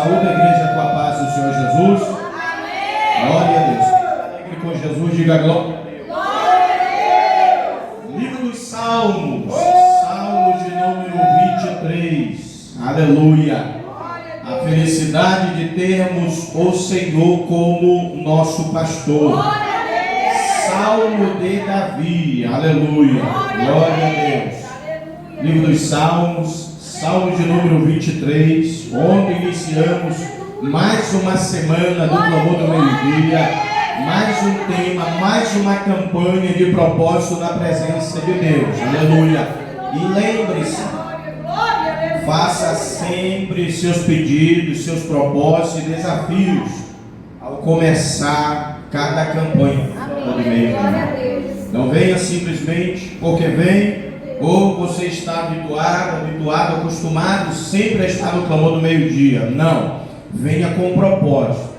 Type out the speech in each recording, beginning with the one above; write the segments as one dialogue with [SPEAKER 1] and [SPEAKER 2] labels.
[SPEAKER 1] Saúde a igreja com a paz do Senhor Jesus. Amém. Glória a Deus. Quem está alegre com Jesus, diga glória a Deus. Glória a Deus. Livro dos Salmos, Salmo de número 23. Aleluia. A felicidade de termos o Senhor como nosso pastor. Salmo de Davi. Aleluia. Glória a Deus. Livro dos Salmos, Salmo de número 23, onde iniciamos mais uma semana do clamor do meio-dia, mais um tema, mais uma campanha de propósito na presença de Deus. Aleluia. E lembre-se, faça sempre seus pedidos, seus propósitos e desafios ao começar cada campanha do meio-dia. Não venha simplesmente porque vem, ou você está habituado, acostumado sempre a estar no clamor do meio-dia. Não, venha com um propósito.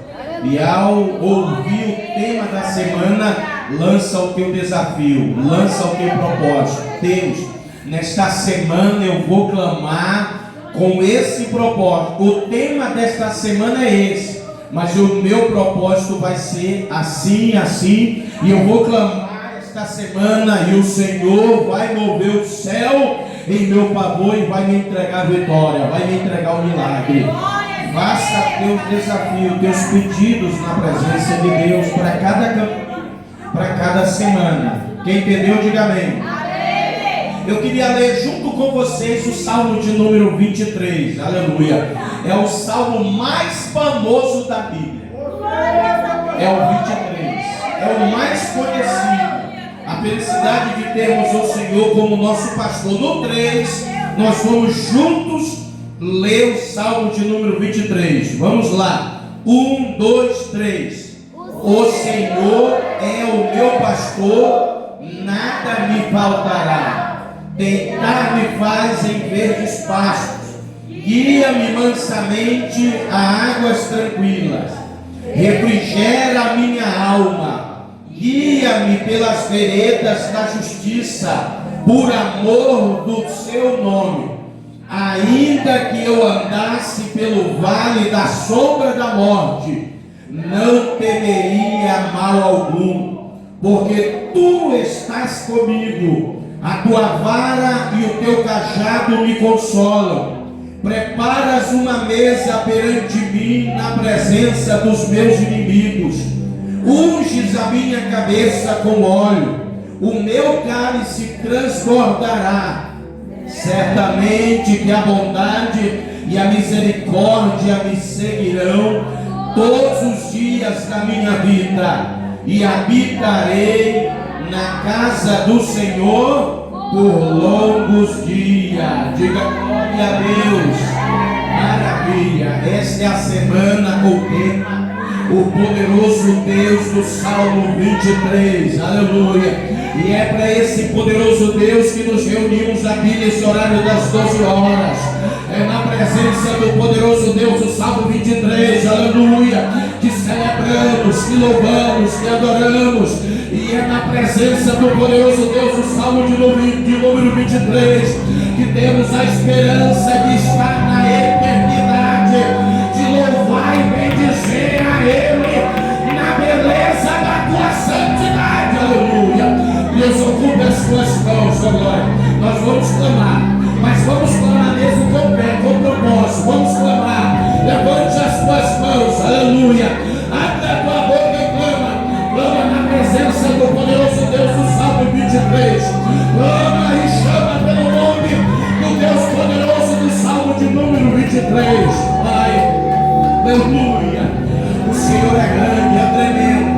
[SPEAKER 1] E ao ouvir o tema da semana, lança o teu desafio, lança o teu propósito. Deus, nesta semana eu vou clamar com esse propósito. O tema desta semana é esse, mas o meu propósito vai ser assim, assim, e eu vou clamar esta semana, e o Senhor vai mover o céu em meu favor e vai me entregar a vitória, vai me entregar o milagre. Faça teus desafios, teus pedidos na presença de Deus para cada semana. Quem entendeu, diga amém. Eu queria ler junto com vocês o Salmo de número 23. Aleluia. É o salmo mais famoso da Bíblia. É o 23. É o mais conhecido. A felicidade de termos o Senhor como nosso pastor. No 3, nós vamos juntos ler o Salmo de número 23. Vamos lá. 1, 2, 3. O Senhor é o meu pastor, nada me faltará. Deitar-me faz em verdes pastos. Guia-me mansamente a águas tranquilas. Refrigera a minha alma. Guia-me pelas veredas da justiça, por amor do seu nome. Ainda que eu andasse pelo vale da sombra da morte, não temeria mal algum, porque tu estás comigo, a tua vara e o teu cajado me consolam. Preparas uma mesa perante mim na presença dos meus inimigos. Unges a minha cabeça com óleo, o meu cálice transbordará. Certamente que a bondade e a misericórdia me seguirão todos os dias da minha vida, e habitarei na casa do Senhor por longos dias. Diga glória a Deus. Maravilha. Esta é a semana com o tema o poderoso Deus do Salmo 23, aleluia. E é para esse poderoso Deus que nos reunimos aqui nesse horário das 12 horas. É na presença do poderoso Deus do Salmo 23, aleluia, que celebramos, que louvamos, que adoramos. E é na presença do poderoso Deus do Salmo de número 23 que temos a esperança de estar na eternidade, de louvar e bendizer a Ele na beleza da tua santidade, aleluia. Deus, ocupe as tuas mãos, ó glória. Nós vamos clamar, mas vamos clamar mesmo com fé, com propósito. Vamos clamar. Levante as tuas mãos, aleluia. Abre a tua boca e clama. Clama na presença do poderoso Deus do Salmo 23. Clama e chama pelo nome do Deus poderoso do Salmo de número 23. Pai, aleluia. O Senhor é grande, é tremendo.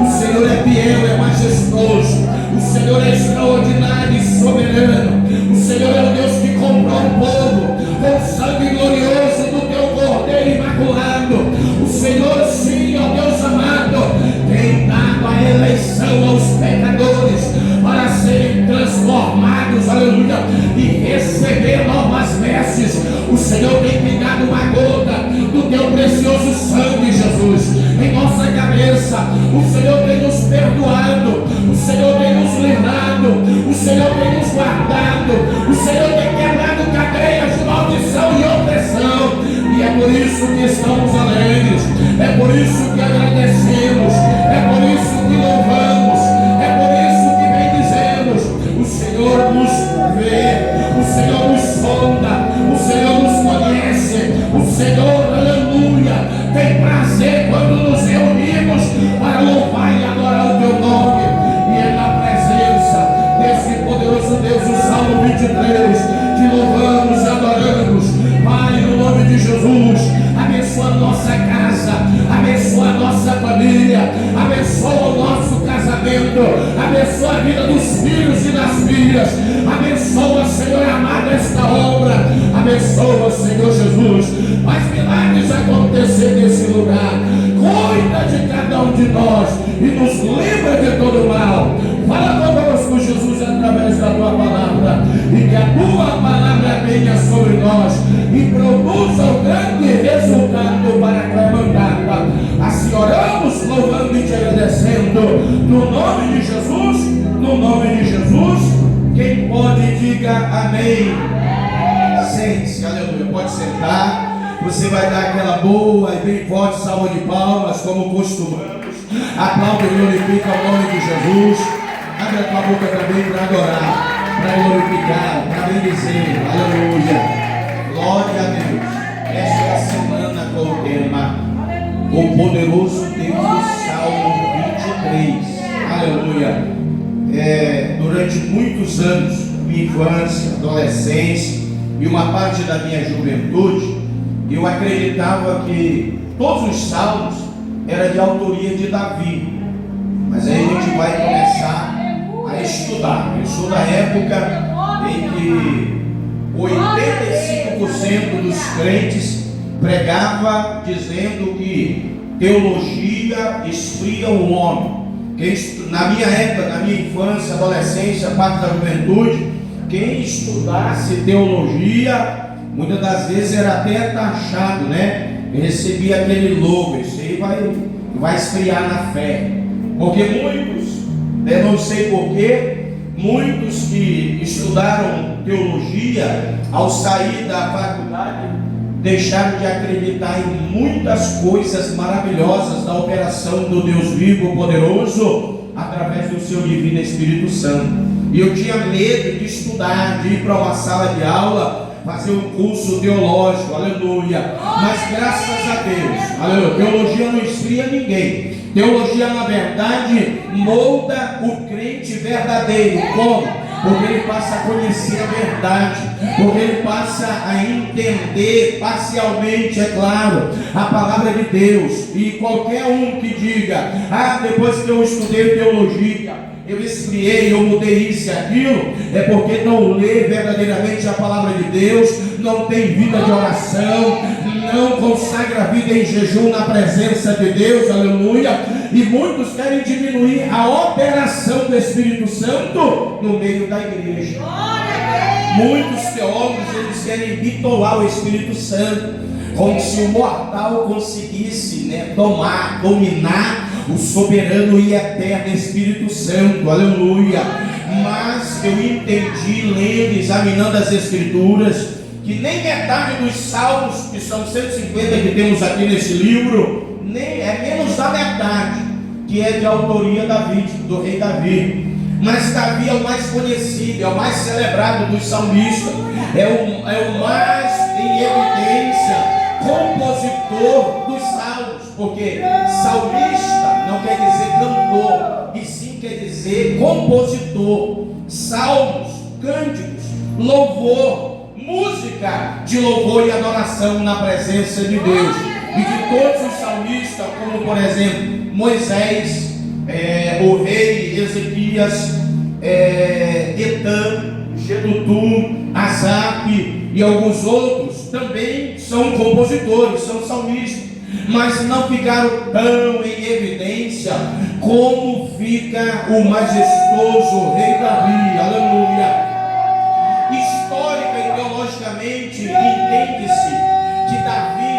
[SPEAKER 1] O Senhor é fiel, é majestoso. O Senhor é extraordinário e soberano. O Senhor é o Deus que comprou o povo com o sangue glorioso do teu Cordeiro imaculado. O Senhor, sim, ó Deus amado, tem dado a eleição aos pecadores para serem transformados, aleluia, e receber novas vestes. O Senhor tem pegado uma gota do teu precioso sangue, Jesus, em nossa cabeça. O Senhor tem nos perdoado, o Senhor tem nos livrado, o Senhor tem nos guardado, o Senhor tem quebrado cadeias de maldição e opressão. E é por isso isso que estamos alegres, é por isso que agradecemos, é por isso que louvamos, é por isso que bendizemos. O Senhor nos vê, o Senhor nos sonda, o Senhor nos conhece, o Senhor, aleluia, tem prazer quando nos reunimos para louvar e adorar o teu nome. E é na presença desse poderoso Deus, o Salmo 23, te louvamos e adoramos. Pai, no nome de Jesus, abençoa a nossa casa, abençoa a nossa família, abençoa o nosso casamento, abençoa a vida dos filhos e das filhas, abençoa, Senhor amado, esta obra, abençoa, Senhor Jesus, faz milagres acontecer nesse lugar, cuida de cada um de nós e nos livra de todo mal. Fala conosco, Jesus, através da tua palavra, e que a tua palavra venha sobre nós e produza um grande resultado para a tua mandata. Assim oramos, louvando e te agradecendo, no nome de Jesus, no nome de Jesus. Quem pode, diga amém. Sente-se, aleluia, pode sentar. Você vai dar aquela boa e bem forte salva de palmas, como costumamos. Aplauda e glorifica o nome de Jesus. Abre a tua boca também para adorar, para glorificar, para bendizer. Aleluia. Glória a Deus. Esta é a semana com o tema O Poderoso Deus do Salmo 23. Aleluia. Durante muitos anos, minha infância, adolescência e uma parte da minha juventude, eu acreditava que todos os salmos eram de autoria de Davi. Mas aí a gente vai começar a estudar. Eu sou da época em que 85% dos crentes pregava dizendo que teologia esfria o homem. Na minha época, na minha infância, adolescência, parte da juventude, quem estudasse teologia, muitas das vezes era até taxado, né? Eu recebia aquele logo, isso aí vai esfriar na fé. Porque muitos, eu não sei porquê, muitos que estudaram teologia, ao sair da faculdade, deixaram de acreditar em muitas coisas maravilhosas da operação do Deus vivo, poderoso, através do seu divino Espírito Santo. E eu tinha medo de estudar, de ir para uma sala de aula, fazer um curso teológico, aleluia. Mas graças a Deus, aleluia, teologia não esfria ninguém. Teologia, na verdade, molda o crente verdadeiro. Como? Porque ele passa a conhecer a verdade, porque ele passa a entender parcialmente, é claro, a palavra de Deus. E qualquer um que diga, depois que eu estudei teologia, eu esfriei, eu mudei isso e aquilo, é porque não lê verdadeiramente a palavra de Deus, não tem vida de oração, não consagra a vida em jejum na presença de Deus, aleluia. E muitos querem diminuir a operação do Espírito Santo no meio da igreja. Muitos teólogos, eles querem bitolar o Espírito Santo, como se o mortal conseguisse, dominar o soberano e eterno Espírito Santo, aleluia. Mas eu entendi, lendo, examinando as Escrituras, que nem metade dos salmos, que são 150 que temos aqui nesse livro, nem é menos da metade, que é de autoria do rei Davi. Mas Davi é o mais conhecido, é o mais celebrado dos salmistas, é o mais em evidência, compositor dos salmos, porque salmista não quer dizer cantor, e sim quer dizer compositor. Salmos, cânticos, louvor, música de louvor e adoração na presença de Deus. E de todos os salmistas, como por exemplo Moisés, o rei Ezequias, Etã, Gedutum, Asaf e alguns outros, também são compositores, são salmistas, mas não ficaram tão em evidência como fica o majestoso rei Davi, aleluia. Histórica e teologicamente entende-se que Davi,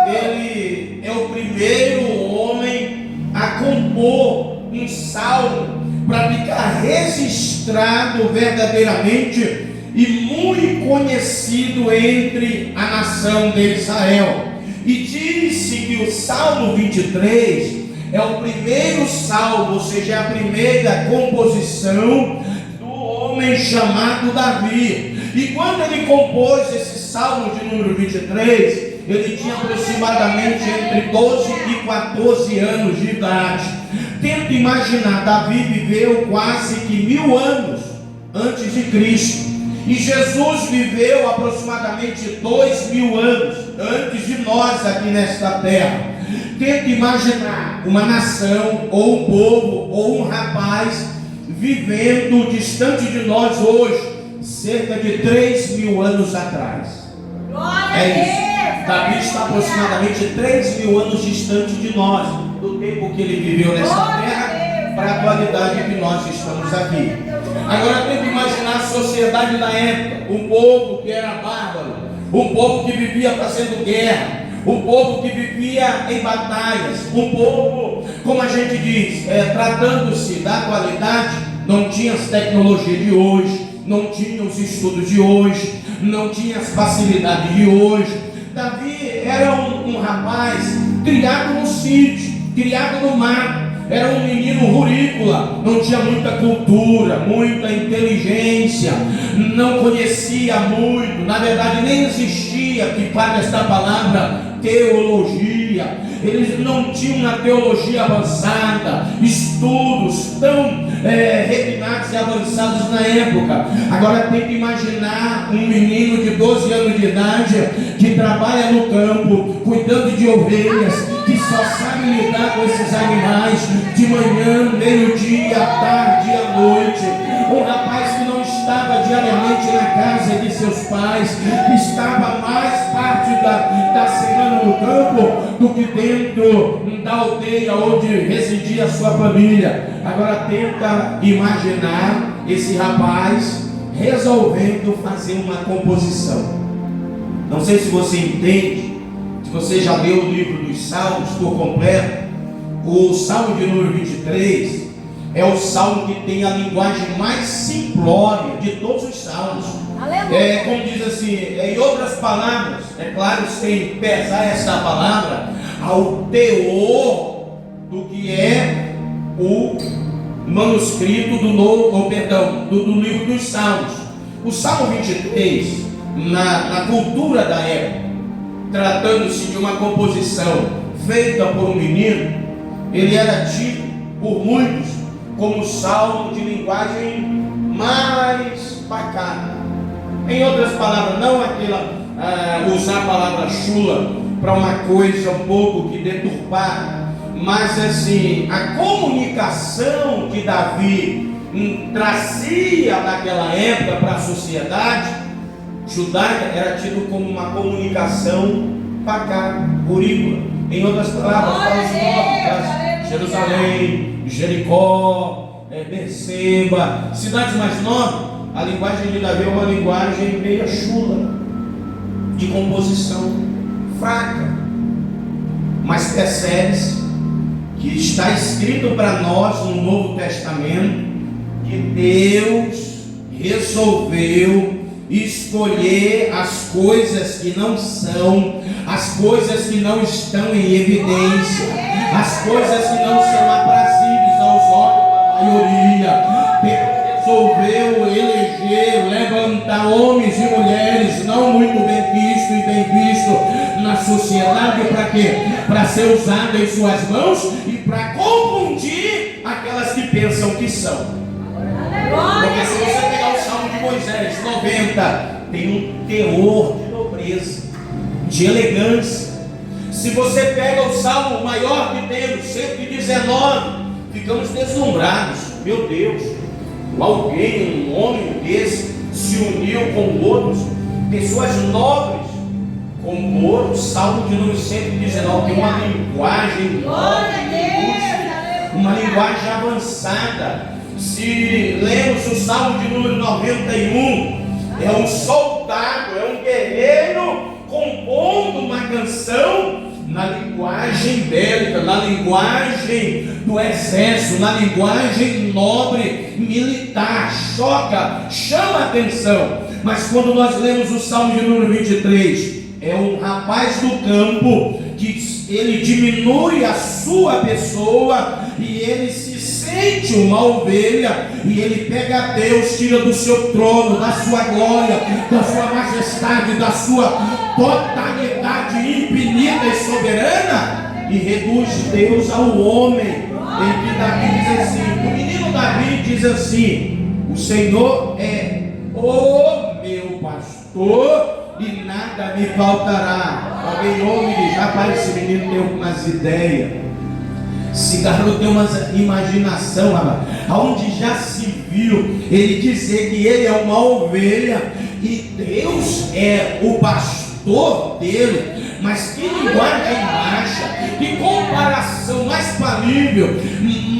[SPEAKER 1] ele é o primeiro homem a compor um salmo para ficar registrado verdadeiramente e muito conhecido entre a nação de Israel. E disse que o Salmo 23 é o primeiro salmo, ou seja, é a primeira composição do homem chamado Davi. E quando ele compôs esse salmo de número 23, ele tinha aproximadamente entre 12 e 14 anos de idade. Tenta imaginar, Davi viveu quase que 1000 anos antes de Cristo. E Jesus viveu aproximadamente 2000 anos antes de nós aqui nesta terra. Tenta imaginar uma nação, ou um povo, ou um rapaz vivendo distante de nós hoje, cerca de 3000 anos atrás. É isso. Davi está aproximadamente 3000 anos distante de nós, do tempo que ele viveu nessa terra, para a atualidade que nós estamos aqui. Agora tenta imaginar a sociedade da época, um povo que era bárbaro, um povo que vivia fazendo guerra, um povo que vivia em batalhas, um povo, como a gente diz, tratando-se da atualidade, não tinha as tecnologias de hoje, não tinha os estudos de hoje, não tinha as facilidades de hoje. Davi era um rapaz criado no sítio, criado no mato. Era um menino rurícola, não tinha muita cultura, muita inteligência, não conhecia muito, na verdade nem existia, que fala esta palavra, teologia. Eles não tinham uma teologia avançada, estudos tão refinados e avançados na época. Agora tenta imaginar um menino de 12 anos de idade que trabalha no campo, cuidando de ovelhas, que só sabe lidar com esses animais de manhã, meio-dia, à tarde e à noite. Um rapaz que não estava diariamente na casa de seus pais, que estava mais parte da semana no campo do que dentro da aldeia onde residia a sua família. Agora tenta imaginar esse rapaz resolvendo fazer uma composição. Não sei se você entende, se você já leu o livro dos Salmos por completo. O Salmo de número 23 é o salmo que tem a linguagem mais simplória de todos os salmos. Como diz assim, em outras palavras, é claro, sem pesar essa palavra ao teor do que é o manuscrito do livro dos Salmos. O Salmo 23, na cultura da época, tratando-se de uma composição feita por um menino, ele era tido por muitos como o salmo de linguagem mais pacata. Em outras palavras, não usar a palavra chula para uma coisa um pouco que deturpada, mas assim, a comunicação que Davi trazia naquela época para a sociedade judaica era tido como uma comunicação pacata, rurícola. Em outras palavras, para os nobres, Jerusalém, Jericó, Berseba, cidades mais nobres, a linguagem de Davi é uma linguagem meio chula, de composição fraca, mas percebe-se que está escrito para nós no Novo Testamento que Deus resolveu escolher as coisas que não são, as coisas que não estão em evidência, as coisas que não são aprazíveis aos olhos da maioria. Deus resolveu eleger, levantar homens e mulheres não muito bem vistos e bem vistos na sociedade. Para quê? Para ser usado em suas mãos e para confundir aquelas que pensam que são. Porque se você pegar o Salmo de Moisés 90, tem um teor de nobreza, de elegância. Se você pega o Salmo maior que temos, 119, ficamos deslumbrados. Meu Deus, alguém, um homem desse, se uniu com outros, pessoas nobres, com outro. Salmo de número 119 tem uma linguagem nobre, uma linguagem avançada. Se lemos o Salmo de número 91, é um soldado, é um guerreiro compondo uma canção na linguagem bélica, na linguagem do exército, na linguagem nobre, militar. Choca, chama a atenção. Mas quando nós lemos o Salmo de número 23, é um rapaz do campo que ele diminui a sua pessoa e ele se sente uma ovelha, e ele pega Deus, tira do seu trono, da sua glória, da sua majestade, da sua totalidade infinita e soberana, e reduz Deus ao homem. Em que Davi diz assim, o menino Davi diz assim: o Senhor é o meu pastor e nada me faltará. Alguém ouve e diz: rapaz, esse menino tem algumas ideias, esse garoto tem uma imaginação, rapaz, aonde já se viu ele dizer que ele é uma ovelha e Deus é o pastor dele. Mas que linguagem baixa, que comparação mais falível,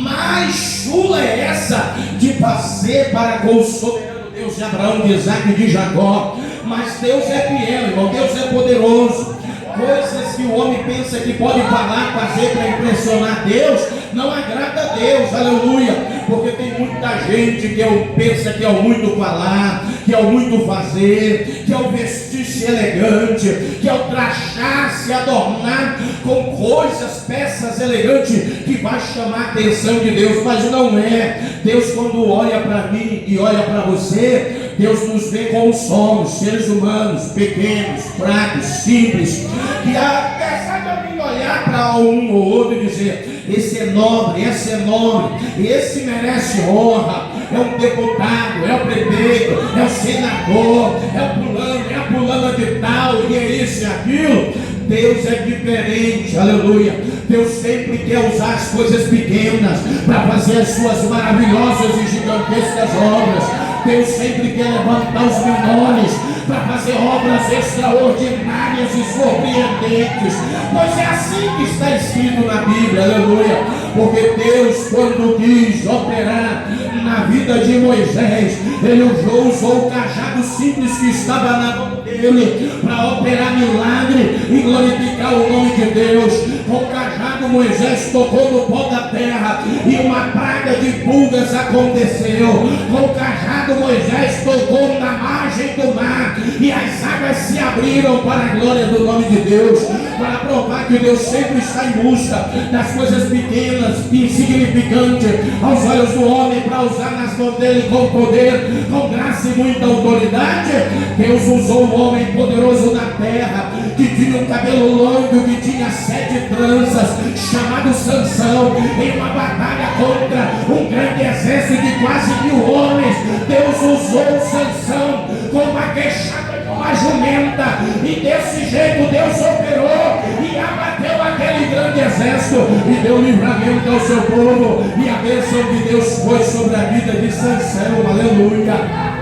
[SPEAKER 1] mais chula é essa de fazer para com o soberano Deus de Abraão, de Isaac e de Jacó? Mas Deus é fiel, irmão, Deus é poderoso. Coisas que o homem pensa que pode falar, fazer para impressionar Deus, não agrada a Deus, aleluia. Porque tem muita gente que pensa que é o muito falar, que é o muito fazer, que é o vestir-se elegante, que é o trachar-se, adornar com coisas, peças elegantes, que vai chamar a atenção de Deus, mas não é. Deus, quando olha para mim e olha para você, Deus nos vê como somos, seres humanos, pequenos, fracos, simples, que apesar de eu olhar para um ou outro e dizer: esse é nobre, esse é nobre, esse merece honra, é um deputado, é o prefeito, é o senador, é a fulana de tal, e é isso e aquilo. Deus é diferente, aleluia. Deus sempre quer usar as coisas pequenas para fazer as suas maravilhosas e gigantescas obras. Deus sempre quer levantar os menores para fazer obras extraordinárias e surpreendentes, pois é assim que está escrito na Bíblia, aleluia. Porque Deus, quando quis operar na vida de Moisés, ele usou o cajado simples que estava na mão dele para operar milagre e glorificar o nome de Deus. Com o cajado Moisés tocou no pó da terra e uma praga de pulgas aconteceu. Com o cajado Moisés tocou na margem do mar e as águas se abriram para a glória do nome de Deus, para provar que Deus sempre está em busca das coisas pequenas e insignificantes aos olhos do homem, para usar nas mãos dele com poder, com graça e muita autoridade. Deus usou o homem poderoso na terra, que tinha um cabelo longo, que tinha 7 tranças, chamado Sansão, em uma batalha contra um grande exército de quase 1000 homens. Deus usou Sansão com uma queixada de uma jumenta, e desse jeito Deus operou e abateu aquele grande exército e deu livramento ao seu povo, e a bênção de Deus foi sobre a vida de Sansão, aleluia.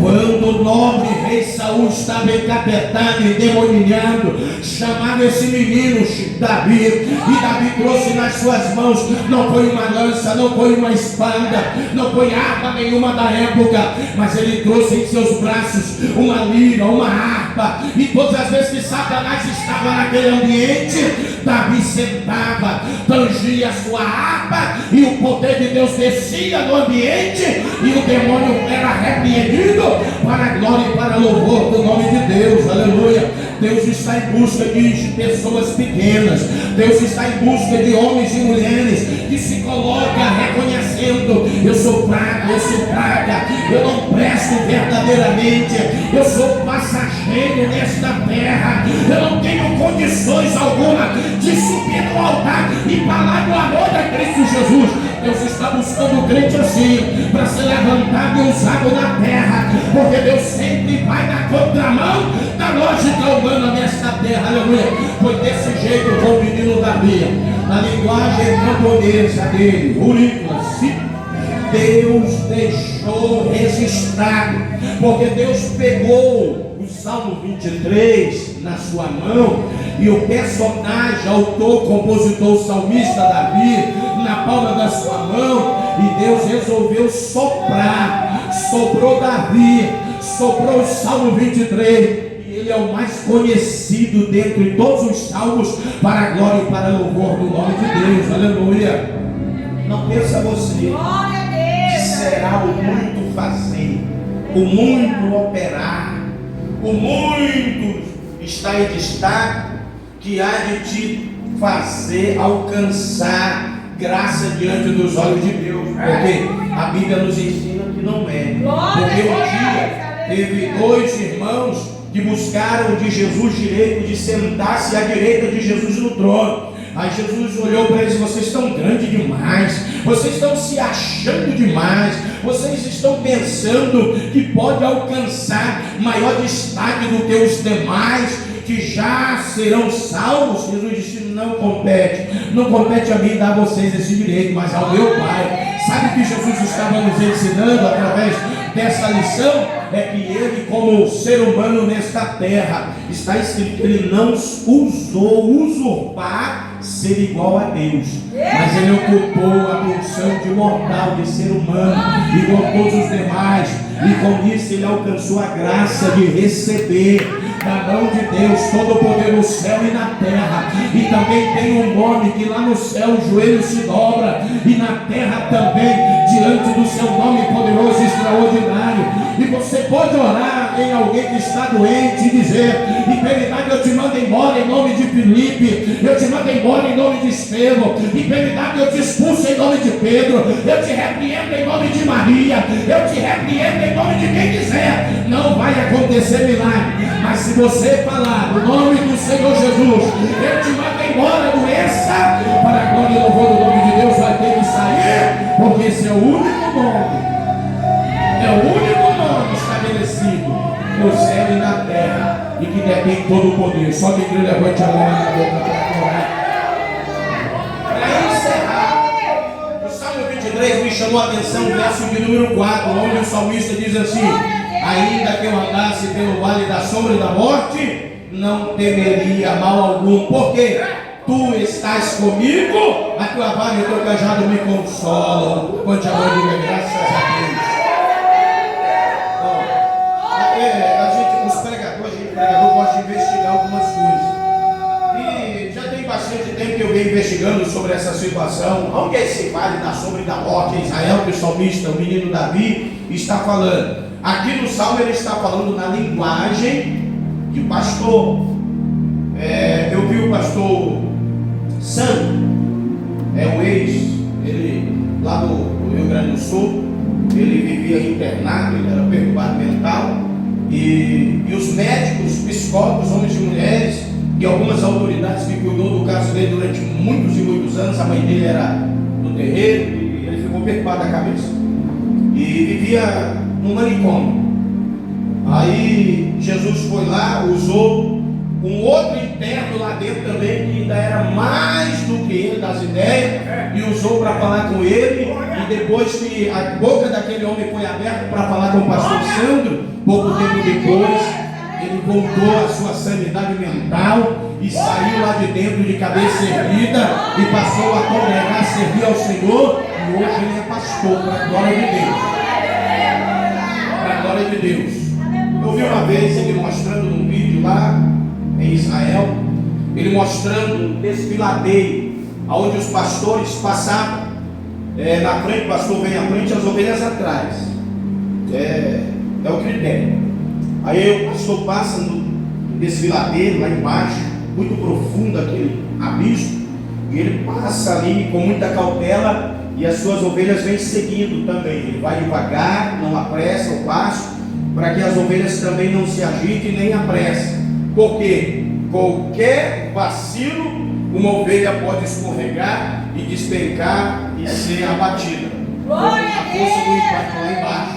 [SPEAKER 1] Quando o nobre rei Saul estava encapetado e demoninhado, chamaram esse menino Davi, e Davi trouxe nas suas mãos, não foi uma lança, não foi uma espada, não foi arma nenhuma da época, mas ele trouxe em seus braços uma lira, uma harpa, e todas as vezes que Satanás estava naquele ambiente, Davi sentava, tangia a sua harpa, e o poder de Deus descia no ambiente, e o demônio era repreendido para a glória e para louvor do nome de Deus, aleluia. Deus está em busca de pessoas pequenas, Deus está em busca de homens e mulheres que se colocam reconhecendo: eu sou fraco, eu sou fraca, eu não presto verdadeiramente, eu sou passageiro nesta terra, eu não tenho condições alguma de subir no altar e falar do amor de Cristo Jesus. Deus está buscando o crente assim, para ser levantado e usado na terra, porque Deus sempre vai na contramão da lógica humana nesta terra, aleluia. Foi desse jeito com o menino Davi, na linguagem camponesa dele, Urícola, Deus deixou registrado, porque Deus pegou o Salmo 23 na sua mão, e o personagem, autor, compositor, salmista Davi, na palma da sua mão, e Deus resolveu soprar, soprou Davi, soprou o Salmo 23, e ele é o mais conhecido dentre todos os salmos, para a glória e para o louvor do nome de Deus, aleluia. Não pensa você que será o muito fazer, o muito operar, o muito está em destaque, que há de te fazer alcançar graça diante dos olhos de Deus. Porque a Bíblia nos ensina que não é. Porque um dia teve dois irmãos que buscaram de Jesus direito de sentar-se à direita de Jesus no trono. Aí Jesus olhou para eles: vocês estão grandes demais, vocês estão se achando demais, vocês estão pensando que pode alcançar maior destaque do que os demais, que já serão salvos. Jesus disse: não compete a mim dar a vocês esse direito, mas ao meu Pai. Sabe o que Jesus estava nos ensinando através dessa lição? É que ele, como ser humano nesta terra, está escrito que ele não usou usurpar ser igual a Deus, mas ele ocupou a função de mortal, de ser humano, igual a todos os demais, e com isso ele alcançou a graça de receber da mão de Deus todo o poder no céu e na terra. E também tem um nome que lá no céu o joelho se dobra, e na terra também, diante do seu nome poderoso e extraordinário. E você pode orar em alguém que está doente e dizer: enfermidade, eu te mando embora em nome de Filipe, eu te mando embora em nome de Estevão. Enfermidade, eu te expulso em nome de Pedro, eu te repreendo em nome de Maria, eu te repreendo em nome de quem quiser. Não vai acontecer milagre, mas se você falar o nome do Senhor Jesus, eu te mando embora doença, para a glória e louvor do nome de Deus, vai ter que sair, porque esse é o único nome, é o único nome estabelecido no céu e na terra, e que detém todo o poder. Só que a igreja levante a mão na boca para orar. Para encerrar, o Salmo 23 me chamou a atenção, verso de número 4, onde o salmista diz assim: ainda que eu andasse pelo vale da sombra e da morte, não temeria mal algum, porque tu estás comigo, a tua vara e o teu cajado me consolam. Quante amor, diga graças a Deus. O pregador gosta de investigar algumas coisas, e já tem bastante tempo que eu venho investigando sobre essa situação. Onde é esse vale da sombra e da morte? É Israel que o salmista, o menino Davi, está falando. Aqui no Salmo ele está falando na linguagem de pastor. Eu vi o pastor Sam, o ele lá do Rio Grande do Sul, ele vivia internado, ele era perturbado mental, e os médicos, psicólogos, homens e mulheres, e algumas autoridades que cuidou do caso dele durante muitos e muitos anos. A mãe dele era do terreiro, e ele ficou perturbado da cabeça, e vivia no manicômio. Aí Jesus foi lá, usou um outro interno lá dentro também, que ainda era mais do que ele das ideias, e usou para falar com ele. E depois que a boca daquele homem foi aberta para falar com o pastor Sandro, pouco tempo depois ele voltou à sua sanidade mental e saiu lá de dentro de cabeça erguida e passou a congregar, a servir ao Senhor, e hoje ele é pastor, para a glória de Deus. Para a glória de Deus. Eu vi uma vez ele mostrando num vídeo lá em Israel, ele mostrando um desfiladeiro, onde os pastores passavam na frente, o pastor vem à frente, as ovelhas atrás. É o critério. Aí o pastor passa no desfiladeiro lá embaixo, muito profundo aquele abismo, e ele passa ali com muita cautela, e as suas ovelhas vêm seguindo também. Ele vai devagar, não apressa o passo, para que as ovelhas também não se agitem nem apressem. Porque qualquer vacilo, uma ovelha pode escorregar e despencar e ser abatida. A força do impacto lá embaixo.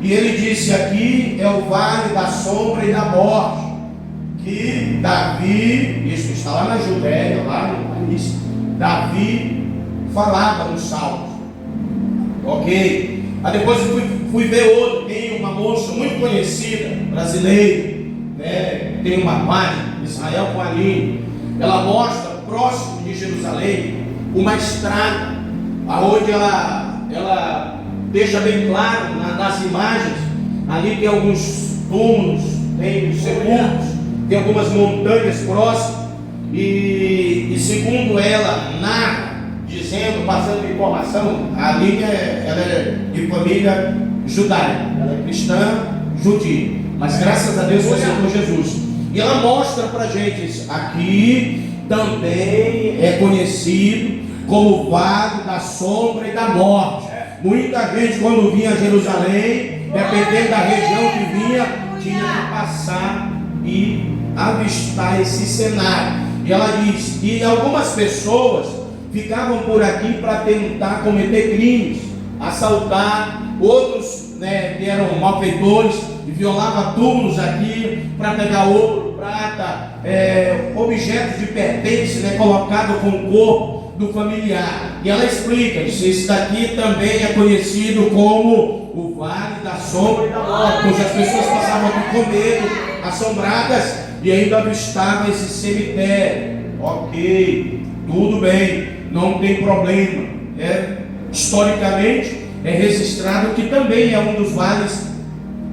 [SPEAKER 1] E ele disse: aqui é o vale da sombra e da morte, que Davi, isso está lá na Judéia, lá no país, Davi falava nos Salmos. Ok? Aí depois eu fui ver outro, tem uma moça muito conhecida, brasileira, tem uma página, Israel com a Aline. Ela mostra próximo de Jerusalém uma estrada, aonde ela deixa bem claro nas imagens. Ali tem alguns túmulos, tem sepulcros, tem algumas montanhas próximas, e segundo ela narra, dizendo, passando informação, a Aline ela é de família judaica, ela é cristã judia, mas graças a Deus foi por Jesus. E ela mostra para a gente isso. Aqui também é conhecido como o Vale da Sombra e da Morte. Muita gente, quando vinha a Jerusalém, dependendo da região que vinha, tinha que passar e avistar esse cenário. E ela diz, e algumas pessoas ficavam por aqui para tentar cometer crimes, assaltar, outros que eram malfeitores e violavam túmulos aqui para pegar ouro, prata, objetos de pertence, colocado com o corpo do familiar. E ela explica, diz, esse daqui também é conhecido como o Vale da Sombra e da Morte, pois as pessoas passavam aqui com medo, assombradas, e ainda avistavam esse cemitério. Ok, tudo bem, não tem problema. Historicamente é registrado que também é um dos vales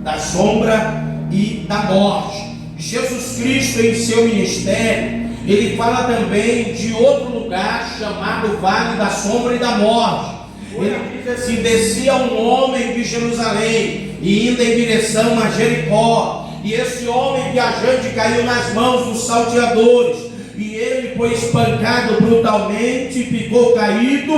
[SPEAKER 1] da sombra e da morte. Jesus Cristo, em seu ministério, ele fala também de outro lugar chamado Vale da Sombra e da Morte. Ele diz assim: descia um homem de Jerusalém e indo em direção a Jericó, e esse homem viajante caiu nas mãos dos salteadores, e ele foi espancado brutalmente, ficou caído,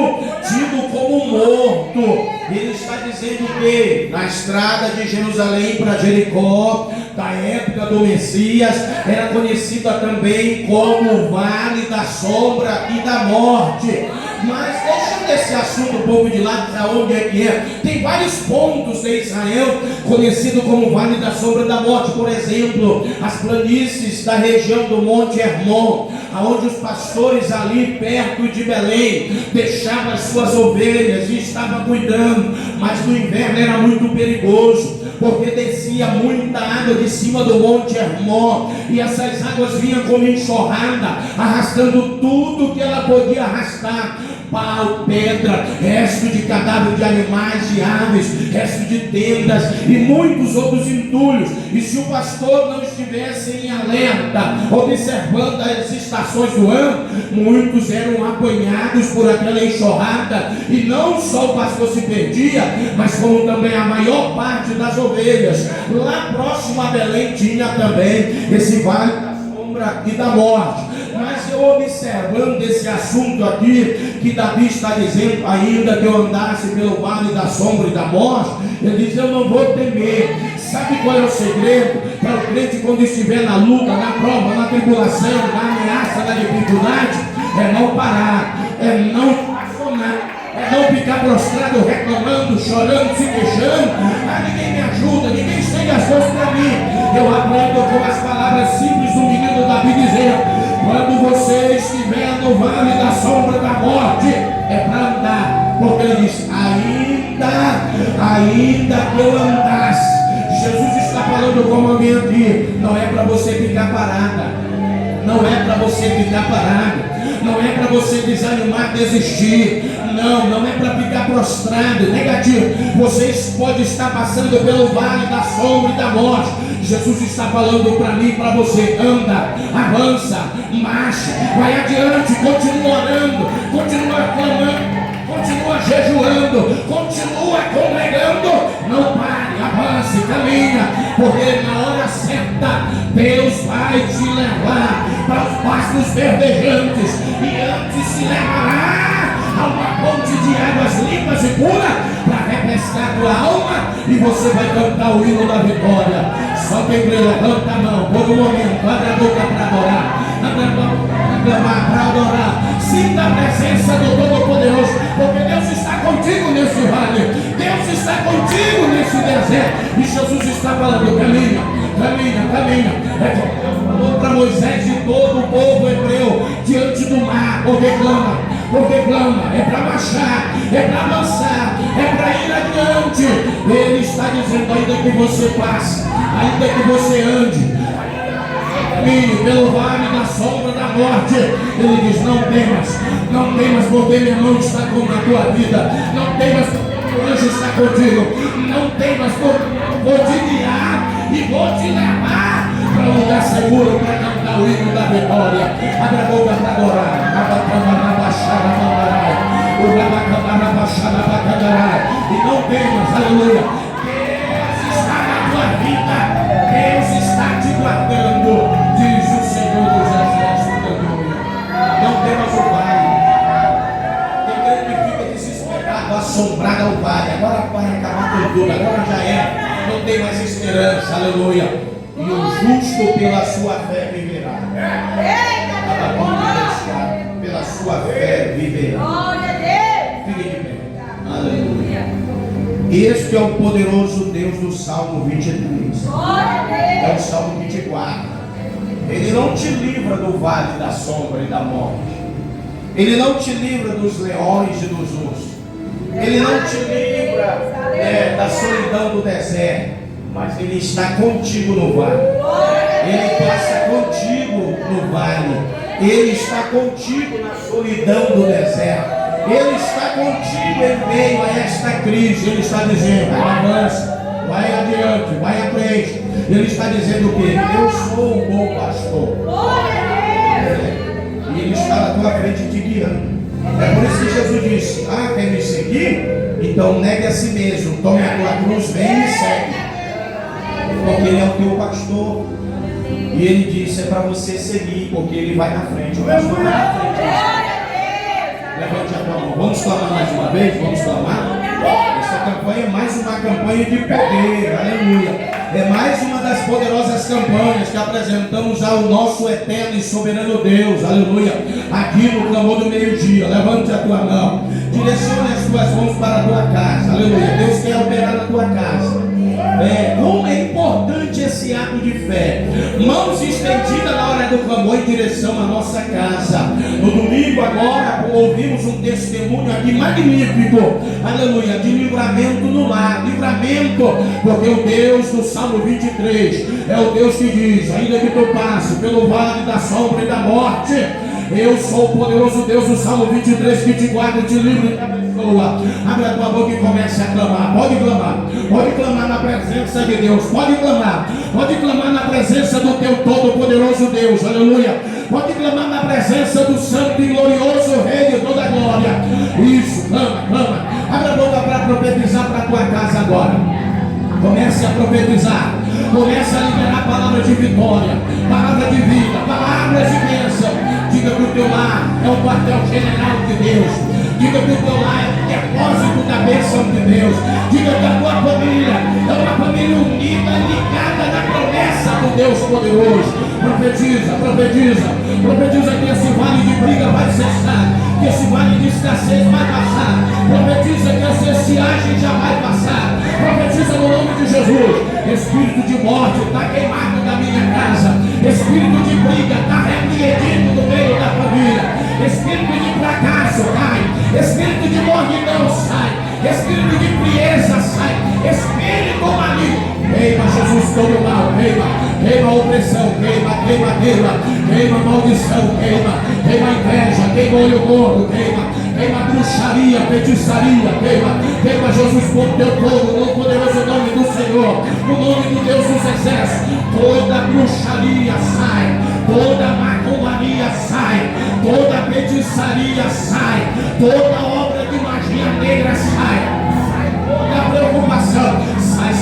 [SPEAKER 1] tido como morto. Ele está dizendo que na estrada de Jerusalém para Jericó, da época do Messias, era conhecida também como o Vale da Sombra e da Morte. Mas deixando esse assunto um pouco de lado, para onde é que é? Tem vários pontos de Israel conhecido como Vale da Sombra e da Morte. Por exemplo, as planícies da região do Monte Hermon, aonde os pastores ali perto de Belém deixavam as suas ovelhas e estavam cuidando, mas no inverno era muito perigoso, porque descia muita água de cima do Monte Hermon, e essas águas vinham como enxurrada, arrastando tudo que ela podia arrastar: pau, pedra, resto de cadáver de animais, de aves, resto de tendas e muitos outros entulhos. E se o pastor não estivesse em alerta, observando as estações do ano, muitos eram apanhados por aquela enxurrada, e não só o pastor se perdia, mas como também a maior parte das ovelhas. Lá próximo a Belém tinha também esse Vale da Sombra e da Morte. Mas eu observando esse assunto aqui, que Davi está dizendo, ainda que eu andasse pelo Vale da Sombra e da Morte, ele diz: eu não vou temer. Sabe qual é o segredo para o crente quando estiver na luta, na prova, na tribulação, na ameaça, na dificuldade? É não parar, é não afonar, é não ficar prostrado, reclamando, chorando, se queixando. Ah, ninguém me ajuda, ninguém estende as mãos para mim. Eu aprendo com as palavras simples do menino Davi, dizendo: quando você estiver no Vale da Sombra da Morte, é para andar, porque ele diz: ainda que eu andasse. Jesus está falando com alguém aqui: não é para você ficar parada, não é para você ficar parado, não é para você desanimar, desistir, não é para ficar prostrado, negativo. Você pode estar passando pelo Vale da Sombra e da Morte. Jesus está falando para mim e para você: anda, avança, marcha, vai adiante, continua orando, continua clamando, continua jejuando, continua congregando, não pare, avance, caminha, porque na hora certa Deus vai te levar para os pastos verdejantes, e antes se levará a uma fonte de águas limpas e puras para refrescar tua alma, e você vai cantar o hino da vitória. Só quem crê, levanta a mão por um momento, abre a boca para adorar, abre a boca para adorar. Sinta a presença do Todo-Poderoso, porque Deus está contigo nesse vale, Deus está contigo nesse deserto, e Jesus está falando: caminha, caminha, caminha. É como Deus falou para Moisés e todo o povo hebreu diante do mar: porque clama, é para marchar, é para avançar, é para ir adiante. Ele está dizendo: ainda que você passe, ainda que você ande, caminhe pelo Vale da Sombra da Morte, ele diz: não temas, porque minha mão está com a tua vida, não temas, porque o anjo está contigo, não temas, porque eu vou te guiar e vou te levar para um lugar seguro para cantar o hino da vitória. Abre a boca para adorar. E não temas, aleluia. Deus está na tua vida, Deus está te guardando. tudo, agora já é, não tem mais esperança, aleluia. E o justo pela sua fé viverá. Pela sua fé viverá. Fique de pé. Aleluia. Este é o poderoso Deus do Salmo 23. É o Salmo que te guarda. Ele não te livra do vale da sombra e da morte. Ele não te livra dos leões e dos ursos. Ele não te livra da solidão do deserto. Mas Ele está contigo no vale. Ele passa contigo no vale. Ele está contigo na solidão do deserto. Ele está contigo em meio a esta crise. Ele está dizendo: avança, vai adiante, vai à frente. Ele está dizendo o quê? Eu sou o bom pastor. E Ele está na tua frente te guiando. É por isso que Jesus disse: quer me seguir? Então negue a si mesmo, tome a tua cruz, vem e me segue. Porque Ele é o teu pastor. E Ele disse: é para você seguir, porque Ele vai na frente. O pastor vai na frente. Levante a tua mão. Vamos clamar mais uma vez? Vamos clamar? Essa campanha é mais uma campanha de poder. Aleluia. É mais uma das poderosas campanhas que apresentamos ao nosso eterno e soberano Deus. Aleluia. Aqui no clamor do meio-dia. Levante a tua mão. Direcione as tuas mãos para a tua casa. Aleluia. Deus quer operar na tua casa. Como é importante esse ato de fé. Mãos estendidas na hora do clamor em direção à nossa casa. No domingo agora ouvimos um testemunho aqui magnífico, aleluia, de livramento no lar. Livramento, porque o Deus do Salmo 23 é o Deus que diz: ainda que tu passe pelo vale da sombra e da morte, eu sou o poderoso Deus do Salmo 23 que te guarda e te livra e te abençoa. Abre a tua boca e comece a clamar. Pode clamar na presença de Deus. Pode clamar na presença do teu todo-poderoso Deus. Aleluia. Pode clamar na presença do santo e glorioso Rei de toda a glória. Isso, clama. Abre a boca para profetizar para a tua casa agora. Comece a profetizar. Comece a liberar palavras de vitória, palavras de vida, palavras de bênção. Diga que o teu lar é o quartel-general de Deus. Diga que o teu lar é o depósito da bênção de Deus. Diga que a tua família é uma família unida, ligada na promessa do Deus poderoso. Profetiza que esse vale de briga vai cessar, que esse vale de escassez vai passar. Profetiza que essa estiagem já vai passar. Profetiza no nome de Jesus. Espírito de morte está queimado da minha casa. Espírito de briga está repreendido no meio da família. Espírito de fracasso cai. Espírito de mornidão sai. Espírito de frieza sai. Espírito maligno. Queima, Jesus, todo mal. Queima a opressão. Queima a maldição. Queima a inveja. Queima o olho gordo. Queima a bruxaria, feitiçaria. Queima, Jesus, por teu todo, no poderoso nome do Senhor, no nome do Deus dos exércitos. Toda bruxaria sai, toda macumbaria sai, toda feitiçaria sai, toda obra de magia negra sai. Toda preocupação sai.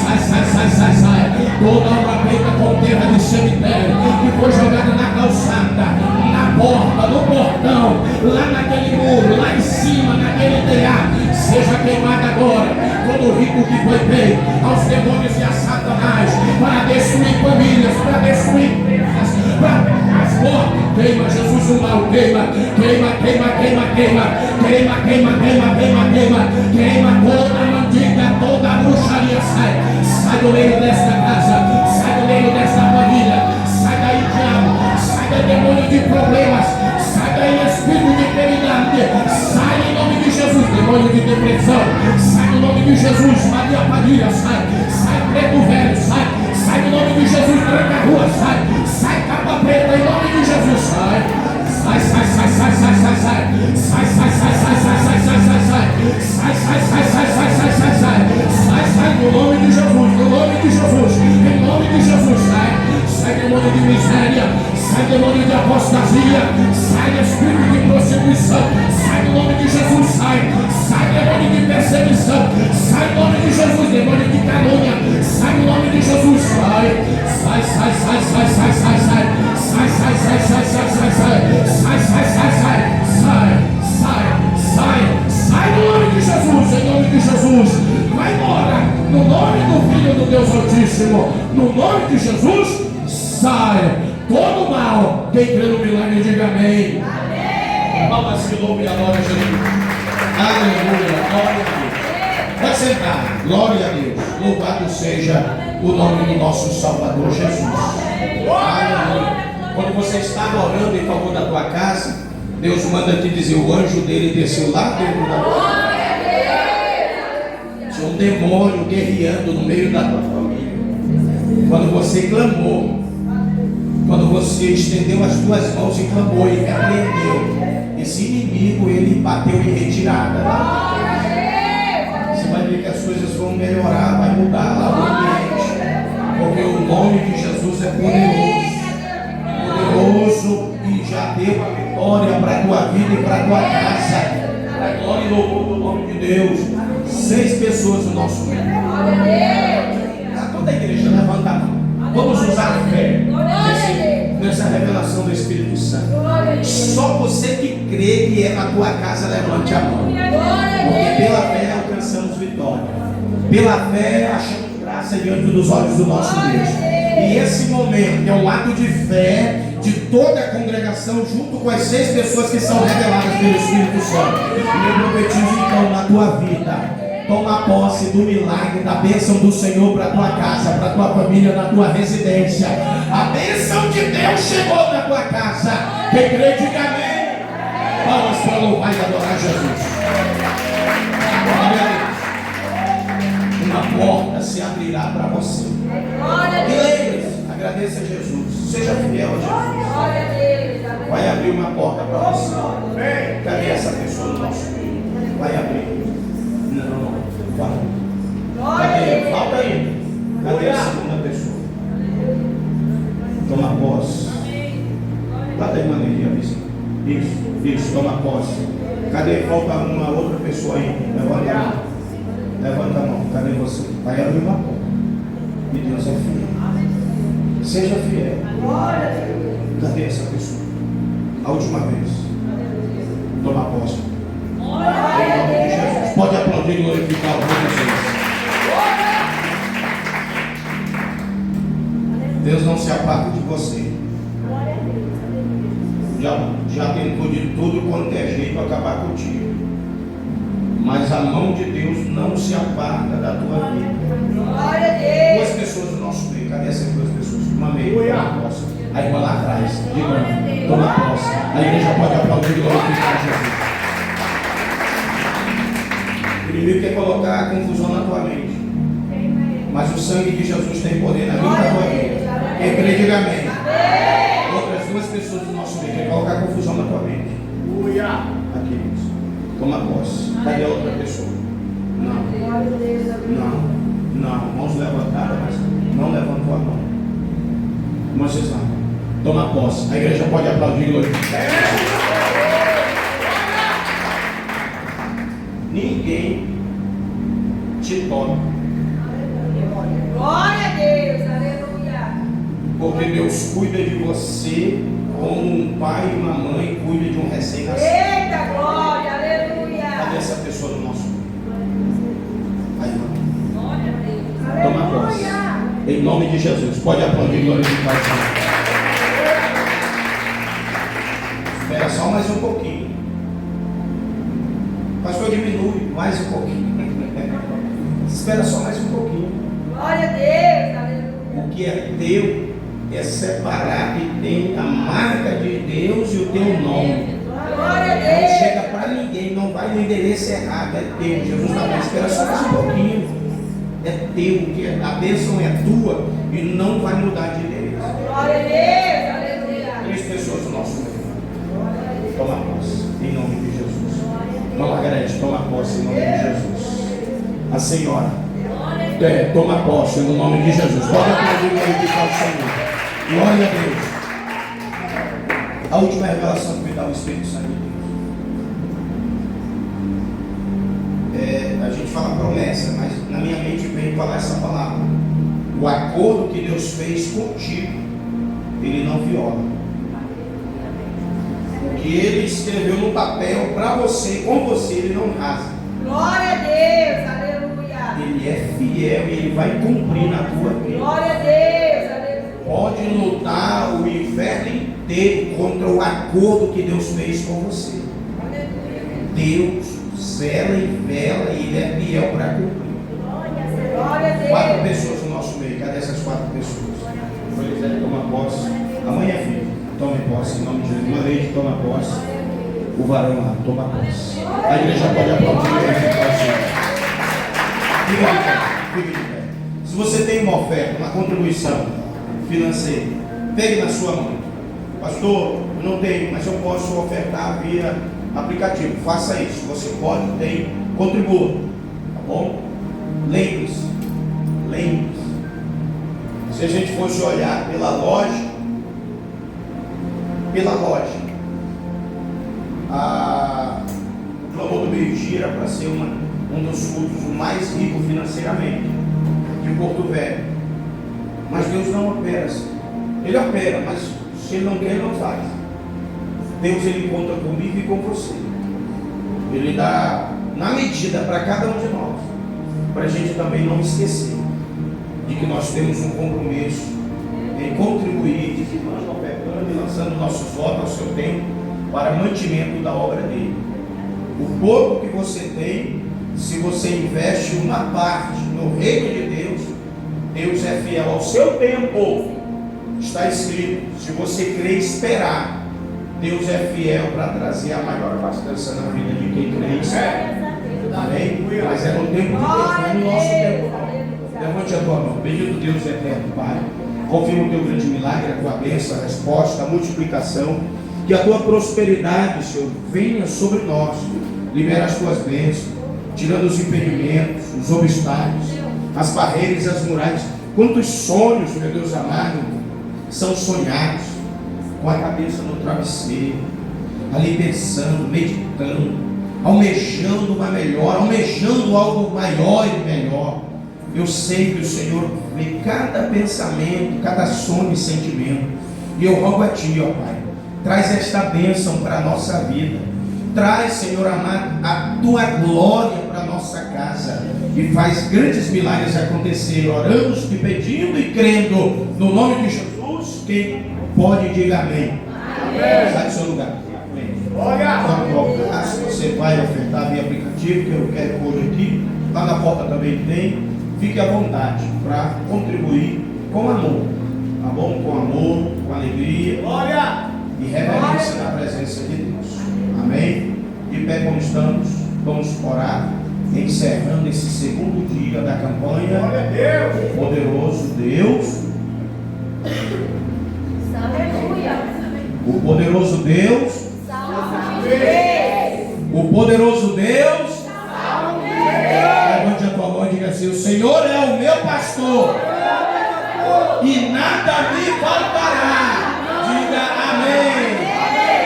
[SPEAKER 1] Toda obra feita com terra de cemitério que foi jogada na calçada, na porta, no portão, lá naquele muro, lá em cima, naquele telhado, seja queimada agora. Todo rico que foi feito aos demônios e a Satanás para destruir famílias, para destruir empresas, para as portas. Queima, Jesus, o mal, queima toda mandinga, toda bruxaria sai do meio desta casa, sai do meio desta família, sai daí, diabo, sai daí, demônio de problemas, sai daí, espírito de enfermidade, sai em nome de Jesus, demônio de depressão, sai no nome de Jesus, Maria Padilha, sai preto velho, sai no nome de Jesus, tranca a rua, sai capa preta, em nome de Jesus, sai no nome de Jesus, em nome de Jesus, sai demônio de miséria, sai demônio de apostasia, sai espírito de prostituição, sai no nome de Jesus, sai demônio de perseguição, sai no nome de Jesus, demônio de calúnia, sai no nome de Jesus, sai no nome de Jesus, em nome de Jesus, vai embora, no de Jesus, saia todo mal. Quem crê no milagre, diga amém. Palmas de louvo e adora a Jesus. Aleluia, glória a Deus. Vai sentar, glória a Deus. Louvado seja o nome do nosso Salvador Jesus. Aleluia. Quando você está orando em favor da tua casa, Deus manda te dizer: o anjo dele desceu lá dentro da tua casa. Tinha um demônio guerreando no meio da tua família. Quando você clamou, quando você estendeu as tuas mãos e clamou e repreendeu, esse inimigo, ele bateu em retirada. Você vai ver que as coisas vão melhorar, vai mudar lá o ambiente, porque o nome de Jesus é poderoso e já deu a vitória para a tua vida e para a tua casa. Para a glória e louvor do nome de Deus. 6 pessoas no nosso meio. Toda a igreja levanta a mão. Vamos usar a fé nessa revelação do Espírito Santo. Só você que crê que é na tua casa, levante a mão. Porque pela fé alcançamos vitória. Pela fé achamos graça diante dos olhos do nosso Deus. E esse momento é um ato de fé de toda a congregação, junto com as 6 pessoas que são reveladas pelo Espírito Santo. E eu profetizo então na tua vida. Toma posse do milagre, da bênção do Senhor para a tua casa, para a tua família, na tua residência. A bênção de Deus chegou na tua casa. Quem crê, diga amém. Palmas para louvar e adorar Jesus. Glória a Deus. Uma porta se abrirá para você. E lembre-se, agradeça a Jesus. Seja fiel a Jesus. Vai abrir uma porta para você. Cadê essa pessoa no nosso meio? Vai abrir. Não. Cadê? Falta aí. Cadê a segunda pessoa? Toma posse. Bata aí, maneira, isso, toma posse. Cadê? Falta uma outra pessoa aí. Levanta a mão. Levanta a mão. Cadê você? Vai abrir uma porta. E Deus é fiel. Seja fiel. Cadê essa pessoa? A última vez. Toma posse. Em nome de Jesus. Pode aplaudir e glorificar o nome de Jesus. Deus não se aparta de você. Já tentou de tudo quanto é jeito acabar contigo. Mas a mão de Deus não se aparta da tua vida. 2 pessoas no nosso meio. Cadê essas 2 pessoas? Uma meio. Toma posse. A irmã lá atrás. Diga, toma posse. A igreja pode aplaudir e glorificar Jesus. O inimigo quer colocar a confusão na tua mente. Mas o sangue de Jesus tem poder na vida da tua vida. Quem crê, diga amém. Outras 2 pessoas do nosso meio quer colocar a confusão na tua mente. Aqui, isso. Toma posse. Cadê a outra pessoa? Não. Mãos levantadas, mas não levantou a mão. Vocês não. Toma posse. A igreja pode aplaudir e glorificar. Ninguém te toca.
[SPEAKER 2] Glória a Deus, aleluia.
[SPEAKER 1] Porque Deus cuida de você como um pai e uma mãe cuida de um recém-nascido.
[SPEAKER 2] Eita, glória, aleluia.
[SPEAKER 1] Cadê essa pessoa no nosso meio? Aí,
[SPEAKER 2] Glória a Deus.
[SPEAKER 1] toma posse. Em nome de Jesus. Pode aplaudir e glorificar o Senhor. Espera só mais um pouquinho. Pastor, diminui mais um pouquinho. Espera só mais um pouquinho.
[SPEAKER 2] Glória a Deus, aleluia.
[SPEAKER 1] O que é teu é separado e tem a marca de Deus e o teu nome.
[SPEAKER 2] Glória a
[SPEAKER 1] Não
[SPEAKER 2] Deus.
[SPEAKER 1] chega para ninguém, não vai no endereço errado, é teu. Jesus está falando, espera só mais um pouquinho. É teu, que a bênção é tua e não vai mudar de endereço.
[SPEAKER 2] Glória a Deus, aleluia.
[SPEAKER 1] 3 pessoas no nosso meio. Toma posse, em nome de Jesus. Margarete, toma posse em nome de Jesus. A senhora, toma posse no nome de Jesus. Pode aplaudir e glorificar o Senhor. Glória a Deus. A última revelação que me dá o Espírito Santo de Deus. A gente fala promessa, mas na minha mente vem falar essa palavra. O acordo que Deus fez contigo, Ele não viola. O que Ele escreveu no papel para você, com você, Ele não rasga.
[SPEAKER 2] Glória a Deus, aleluia.
[SPEAKER 1] Ele é fiel e Ele vai cumprir na tua vida.
[SPEAKER 2] Glória a Deus, aleluia.
[SPEAKER 1] Pode lutar o inferno inteiro contra o acordo que Deus fez com você. Deus zela e vela e Ele é fiel para cumprir.
[SPEAKER 2] Glória a Deus.
[SPEAKER 1] 4 pessoas no nosso meio. Cadê essas 4 pessoas? O Elisete toma posse. Amanhã, filho, tome posse em nome de Jesus. Uma vez toma posse. O varão lá, toma posse. A igreja pode aplaudir e ficar assim. Fica de pé, fica de pé. Se você tem uma oferta, uma contribuição financeira, pegue na sua mão. Pastor, eu não tenho, mas eu posso ofertar via aplicativo. Faça isso. Você pode, tem, contribua. Tá bom? Lembre-se. Se a gente fosse olhar pela lógica, o clamor do meio-dia era para ser um dos cultos mais ricos financeiramente de Porto Velho. Mas Deus não opera assim. Ele opera, mas se Ele não quer, Ele não faz. Deus, Ele conta comigo e com você. Ele dá na medida para cada um de nós, para a gente também não esquecer de que nós temos um compromisso em contribuir, dizimando, ofertando e lançando nossos votos ao seu tempo para mantimento da obra dele. O pouco que você tem, se você investe uma parte no reino de Deus, Deus é fiel ao seu tempo. Está escrito, se você crer e esperar, Deus é fiel para trazer a maior abastança na vida de quem crê e espera. Amém? Mas é no tempo de Deus, não é no nosso tempo. Levante a tua mão. Bendito Deus eterno, Pai. Confirma o teu grande milagre, a tua bênção, a resposta, a multiplicação. Que a tua prosperidade, Senhor, venha sobre nós. Libera as tuas bênçãos, tirando os impedimentos, os obstáculos, as barreiras e as muralhas. Quantos sonhos, meu Deus amado, são sonhados com a cabeça no travesseiro, ali pensando, meditando, almejando uma melhor, almejando algo maior e melhor. Eu sei que o Senhor vê cada pensamento, cada sonho e sentimento. E eu rogo a Ti, ó Pai, traz esta bênção para a nossa vida. Traz, Senhor amado, a Tua glória para a nossa casa. E faz grandes milagres acontecer. Oramos te pedindo e crendo. No nome de Jesus, quem pode, diga amém. Amém. Sai do seu lugar. Olha. Se você vai ofertar via aplicativo, que eu quero hoje aqui, lá na porta também tem. Fique à vontade para contribuir com amor, tá bom? Com amor, com alegria, glória e reverência na presença de Deus. Amém? De pé como estamos, vamos orar, encerrando esse segundo dia da campanha. Glória a Deus! Poderoso Deus. O poderoso Deus. O poderoso Deus. Levante a tua mão e diga assim: o Senhor é o meu pastor e nada me faltará. Diga amém.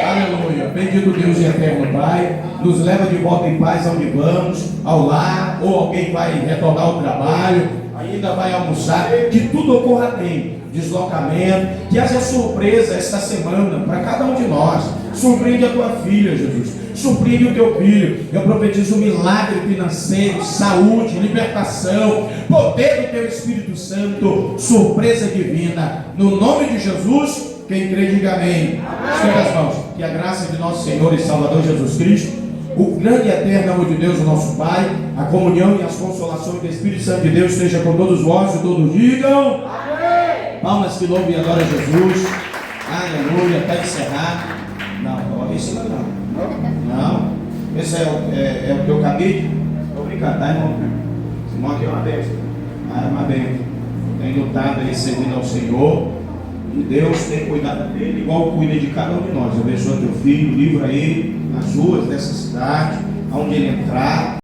[SPEAKER 1] Aleluia. Bendito Deus e eterno Pai, nos leva de volta em paz aonde vamos, ao lar, ou alguém vai retornar ao trabalho, ainda vai almoçar, que tudo ocorra bem. Deslocamento, que haja surpresa esta semana para cada um de nós. Surpreende a tua filha, Jesus, surpreende o teu filho. Eu profetizo um milagre financeiro, saúde, libertação, poder do teu Espírito Santo, surpresa divina, no nome de Jesus. Quem crê, diga amém. Estenda as mãos. Que a graça de nosso Senhor e Salvador Jesus Cristo, o grande e eterno amor de Deus, o nosso Pai, a comunhão e as consolações do Espírito Santo de Deus esteja com todos vós, e todos digam amém. Palmas que louvam e adoram a Jesus. Aleluia. Até encerrar. Não, coloca em cima não. Esse é o teu cabide. Estou brincando, tá, irmão? Esse irmão aqui é uma bênção. É uma bênção. Tem lutado aí servindo ao Senhor. E Deus tem cuidado dele, igual cuida de cada um de nós. Abençoa teu filho, livra ele nas ruas dessa cidade, aonde ele entrar.